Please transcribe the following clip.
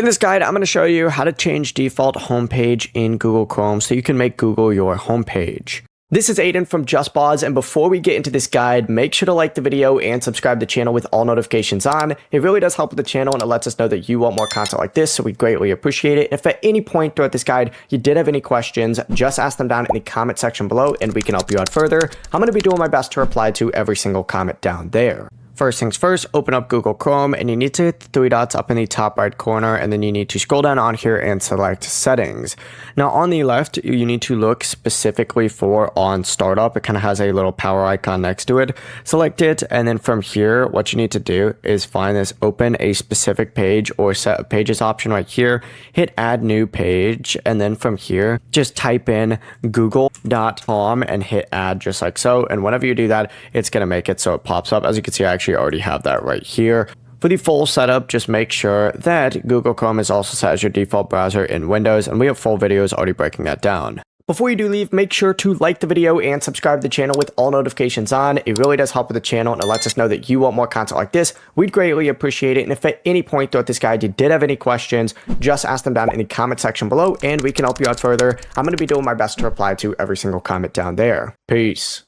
In this guide, I'm going to show you how to change default homepage in Google Chrome so you can make Google your homepage. This is Aiden from JustBoz, and before we get into this guide, make sure to like the video and subscribe to the channel with all notifications on. It really does help with the channel and it lets us know that you want more content like this, so we greatly appreciate it. If at any point throughout this guide you did have any questions, just ask them down in the comment section below and we can help you out further. I'm going to be doing my best to reply to every single comment down there. First things first, open up Google Chrome and you need to hit the three dots up in the top right corner, and then you need to scroll down on here and select settings. Now on the left, you need to look specifically for on startup. It kind of has a little power icon next to it. Select it, and then from here, what you need to do is find this open a specific page or set of pages option right here. Hit add new page, and then from here, just type in google.com and hit add just like so. And whenever you do that, it's going to make it so it pops up. As you can see, I actually already have that right here. For the full setup, just make sure that Google Chrome is also set as your default browser in Windows, and we have full videos already breaking that down. Before you do leave, make sure to like the video and subscribe to the channel with all notifications on. It really does help with the channel and it lets us know that you want more content like this. We'd greatly appreciate it. And if at any point throughout this guide you did have any questions, just ask them down in the comment section below and we can help you out further. I'm going to be doing my best to reply to every single comment down there. Peace.